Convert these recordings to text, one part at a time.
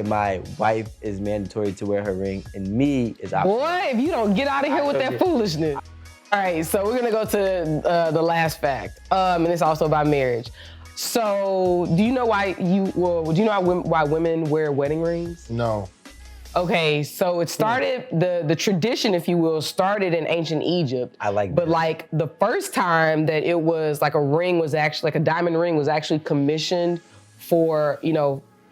My wife is mandatory to wear her ring, and me is optional. Boy, if you don't get out of here with that foolishness. All right, so we're gonna go to the last fact, and it's also about marriage. So, do you know why why women wear wedding rings? No. Okay, so it started, the tradition, if you will, started in ancient Egypt. I like But this. like the first time that it was like a ring was actually, like a diamond ring was actually commissioned for,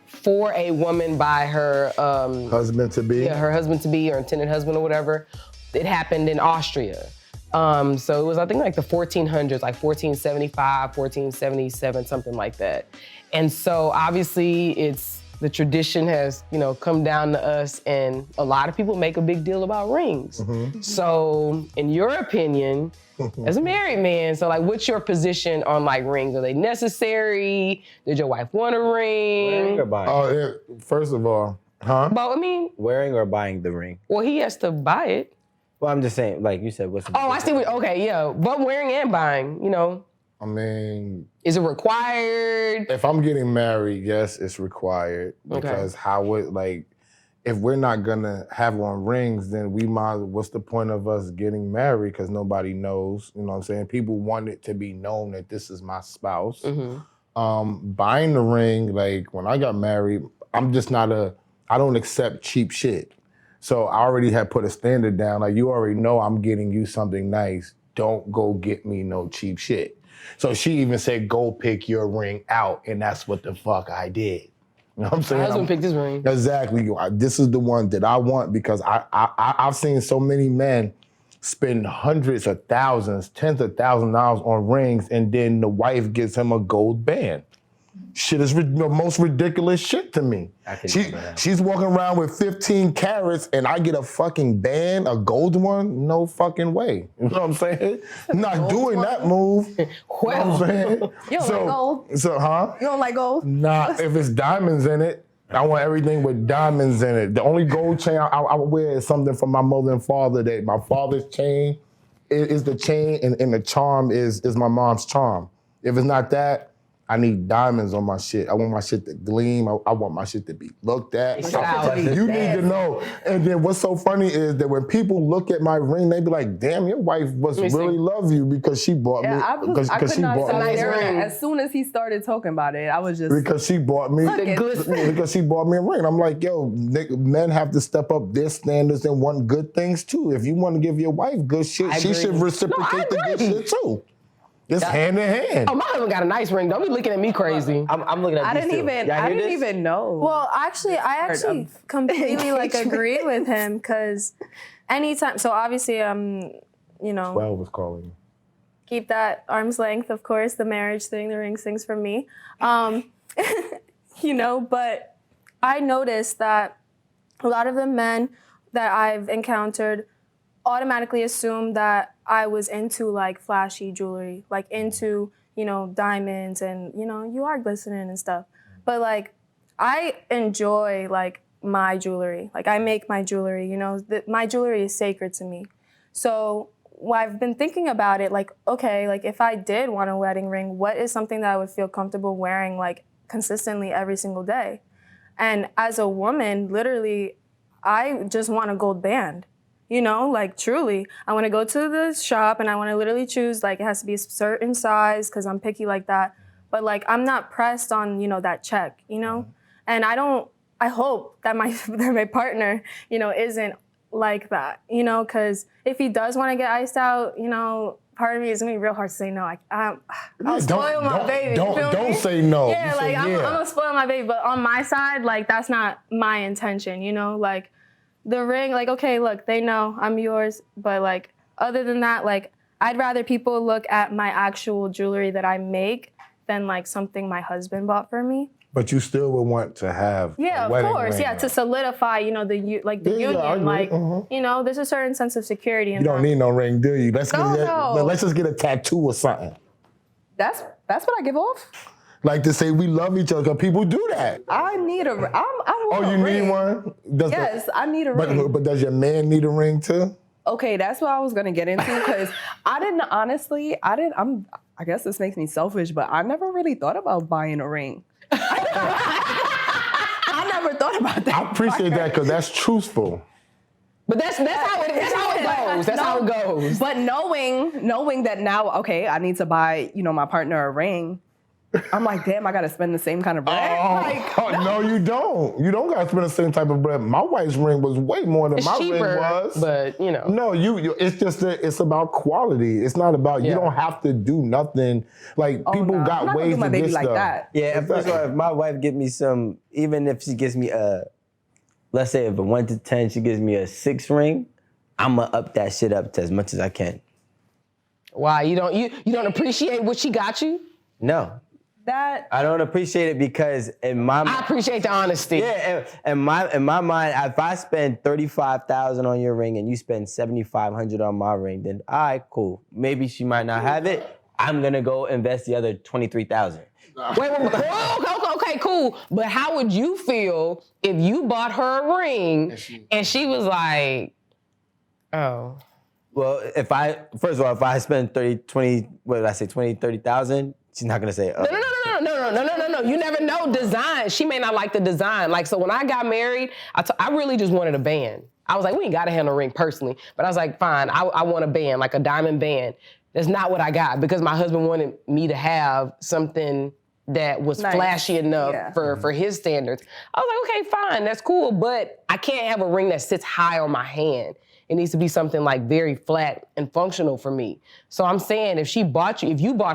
for a woman by her husband-to-be? Yeah, her husband-to-be or intended husband or whatever. It happened in Austria. So it was, I think, like the 1400s, like 1475, 1477, something like that. And so obviously the tradition has, come down to us, and a lot of people make a big deal about rings. Mm-hmm. So in your opinion, as a married man, so like what's your position on like rings? Are they necessary? Did your wife want a ring? Wearing or buying? First of all, But I mean, Wearing or buying the ring? well, he has to buy it. Well, I'm just saying, like you said, what's the Oh, I see okay, yeah. But wearing and buying, I mean, is it required? if I'm getting married, yes, it's required. Because if we're not gonna have on rings, then what's the point of us getting married? Because nobody knows, you know what I'm saying? People want it to be known that this is my spouse. Mm-hmm. Buying the ring, like when I got married, I'm just I don't accept cheap shit. So I already had put a standard down, like you already know I'm getting you something nice. Don't go get me no cheap shit. So she even said, go pick your ring out, and that's what the fuck I did. You know what I'm saying? My husband picked his ring. Exactly. This is the one that I want because I've seen so many men spend hundreds of thousands, tens of thousands of dollars on rings, and then the wife gives him a gold band. Shit is the most ridiculous shit to me. She's walking around with 15 carats and I get a fucking band, a gold one? No fucking way. You know what I'm saying? I'm not doing that move. You know what I'm saying? You don't like gold? So, huh? You don't like gold? Nah, if it's diamonds in it, I want everything with diamonds in it. The only gold chain I would wear is something from my mother and father. That my father's chain is the chain and the charm is my mom's charm. If it's not that, I need diamonds on my shit. I want my shit to gleam. I want my shit to be looked at. You need to know. And then what's so funny is that when people look at my ring, they be like, damn, your wife must really love you because she bought me. I could not bought stop me. staring. As soon as he started talking about it, I was just... Because she bought me a ring. I'm like, yo, men have to step up their standards and want good things too. If you want to give your wife good shit, she should reciprocate the good shit too. It's hand in hand. Oh, my husband got a nice ring. Don't be looking at me crazy. I'm looking at I didn't even know. Well, I actually completely agree with him because anytime, so obviously 12 was calling. Keep that arm's length, of course, the marriage thing, the rings things from me. But I noticed that a lot of the men that I've encountered automatically assume that I was into like flashy jewelry, like into, diamonds and, you are glistening and stuff. But like, I enjoy like my jewelry. Like I make my jewelry, my jewelry is sacred to me. So I've been thinking about it, like, okay, like if I did want a wedding ring, what is something that I would feel comfortable wearing like consistently every single day? And as a woman, literally, I just want a gold band. Like truly, I want to go to the shop and I want to literally choose, like it has to be a certain size because I'm picky like that. But like, I'm not pressed on, that check, and I hope that my partner, isn't like that, because if he does want to get iced out, part of me is going to be real hard to say no. I'll spoil my baby. Don't say no. Yeah, like I'm going to spoil my baby. But on my side, like that's not my intention, like, the ring, like, okay, look, they know I'm yours, but like, other than that, like, I'd rather people look at my actual jewelry that I make than like something my husband bought for me. But you still would want to have a wedding ring, to solidify, the union, there's a certain sense of security. You don't need no ring, do you? Let's just get a tattoo or something. That's what I give off. Like to say we love each other, because people do that. I need a ring. Need one? Yes, I need a ring. But does your man need a ring too? Okay, that's what I was gonna get into because I guess this makes me selfish, but I never really thought about buying a ring. I never thought thought about that. I appreciate that because that's truthful. But that's how it goes. That's how it goes. But knowing that now, okay, I need to buy, my partner a ring. I'm like, damn, I gotta spend the same kind of bread. No, you don't. You don't gotta spend the same type of bread. My wife's ring was way more than my cheaper, ring was. but No, you it's just that it's about quality. It's not about you don't have to do nothing. Like people I'm got not ways gonna do my to baby get like stuff. that. Yeah, first of all, if my wife gives me some, even if she gives me let's say if a 1 to 10, she gives me a 6 ring, I'ma up that shit up to as much as I can. Why you don't appreciate what she got you? No. That I don't appreciate it because in my I appreciate the honesty. Yeah, in my mind, if I spend $35,000 on your ring and you spend $7,500 on my ring, then all right, cool. Maybe she might not have it. I'm gonna go invest the other $23,000. Wait, okay, cool. But how would you feel if you bought her a ring and she was like, oh. Well, if I spend 30,000, she's not gonna say, oh. No. You never know design. She may not like the design. Like, so when I got married, I really just wanted a band. I was like, we ain't gotta have no ring personally. But I was like, fine, I want a band, like a diamond band. That's not what I got because my husband wanted me to have something that was flashy enough for his standards. I was like, okay, fine, that's cool, but I can't have a ring that sits high on my hand. It needs to be something like very flat and functional for me. So I'm saying if you bought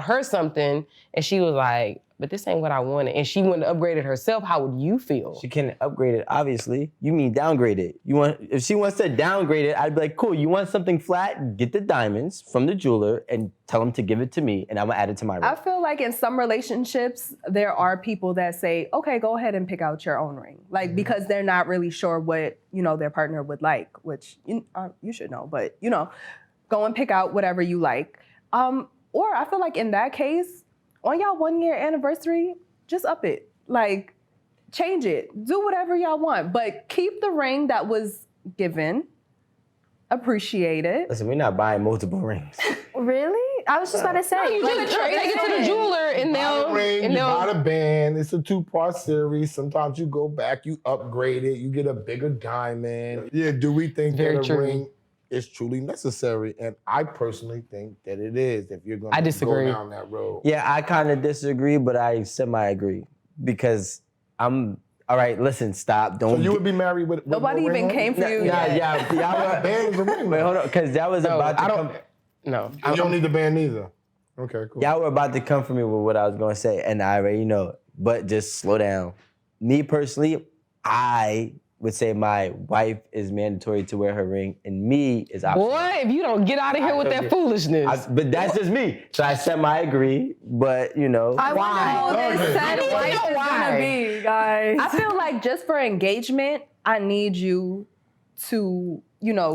her something and she was like, but this ain't what I wanted, and she went and upgraded herself, how would you feel? She can upgrade it, obviously. You mean downgrade it. If she wants to downgrade it, I'd be like, cool, you want something flat? Get the diamonds from the jeweler and tell him to give it to me, and I'm gonna add it to my ring. I feel like in some relationships, there are people that say, okay, go ahead and pick out your own ring. Like, because they're not really sure what, their partner would like, which you should know, but, go and pick out whatever you like. Or I feel like in that case, on y'all 1-year anniversary, just up it. Like, change it. Do whatever y'all want, but keep the ring that was given. Appreciate it. Listen, we're not buying multiple rings. Really? I was just about to say. You just take it to the jeweler and they'll... You buy the band. It's a 2-part series. Sometimes you go back, you upgrade it, you get a bigger diamond. Yeah, do we think that a ring is truly necessary? And I personally think that it is if you're going to go down that road. Yeah, I kind of disagree, but I semi-agree because all right, listen, stop. Don't. So you would be married with nobody no even ring came for you. Yeah. Band is a ring. Wait, hold on, because that was about to come. No. You don't need the band either. Okay, cool. Y'all were about to come for me with what I was going to say, and I already know it. But just slow down. Me personally, I would say my wife is mandatory to wear her ring, and me is optional. Boy, if you don't get out of here with that foolishness. But that's just me. So I semi-agree, but I Why? wonder who this said wife is gonna be, guys. I feel like just for engagement, I need you to,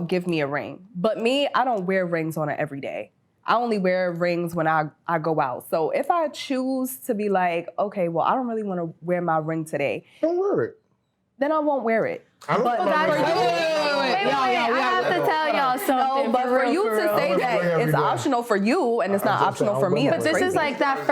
give me a ring. But me, I don't wear rings on it every day. I only wear rings when I go out. So if I choose to be like, okay, well, I don't really want to wear my ring today. Don't wear it. Then I won't wear it. I don't Wait, I have to tell y'all something. No, but for you to say that it's optional for you and it's not optional for me, But this is like that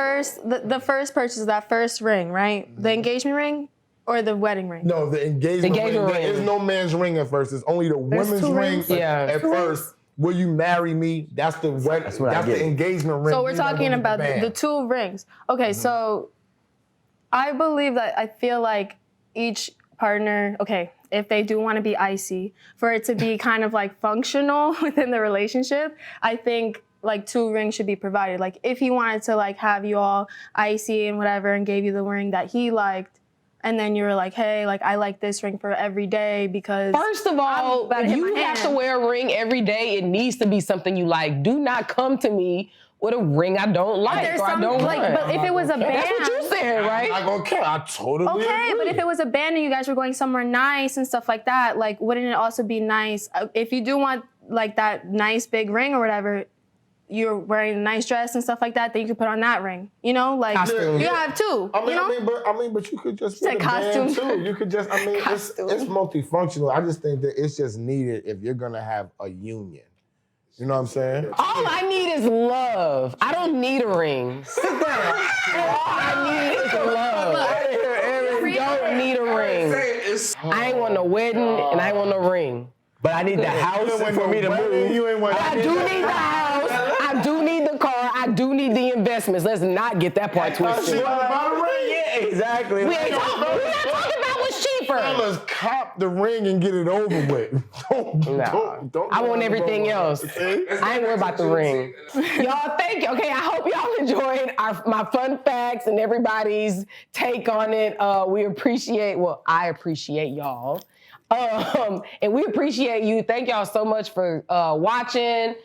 the first purchase, that first ring, right? The engagement ring or the wedding ring? No, the engagement ring. There is no man's ring at first. It's only the women's ring at first. Will you marry me? That's the wedding. That's the engagement ring. So we're talking about the 2 rings. Okay, so I believe that I feel like each partner, if they do want to be icy, for it to be kind of like functional within the relationship, I think like 2 rings should be provided. Like if he wanted to like have you all icy and whatever and gave you the ring that he liked, and then you were like, hey, like I like this ring for every day because... First of all, if you have to wear a ring every day, it needs to be something you like. Do not come to me with a ring I don't like or I don't want. But if it was a band... That's what you said, right? I'm not gonna care. I totally agree. But if it was a band and you guys were going somewhere nice and stuff like that, like wouldn't it also be nice if you do want like that nice big ring or whatever, you're wearing a nice dress and stuff like that, then you could put on that ring. Like you have 2. But you could just put a band too. You could just, it's multifunctional. I just think that it's just needed if you're gonna have a union. You know what I'm saying? All I need is love. I don't need a ring. Sit down. All I need is love. I don't need a ring. It's this. I ain't want no wedding and I ain't want no ring. But I need the house for me to move. You ain't want I do need the house. I do need the car. I do need the investments. Let's not get that part twisted. about a ring. Yeah, exactly. We ain't talking about what's cheaper. Fellas, cop the ring and get it over with. Don't I want everything else. I ain't worried about the ring. Y'all, thank you. Okay, I hope y'all enjoyed my fun facts and everybody's take on it. I appreciate y'all. And we appreciate you. Thank y'all so much for watching.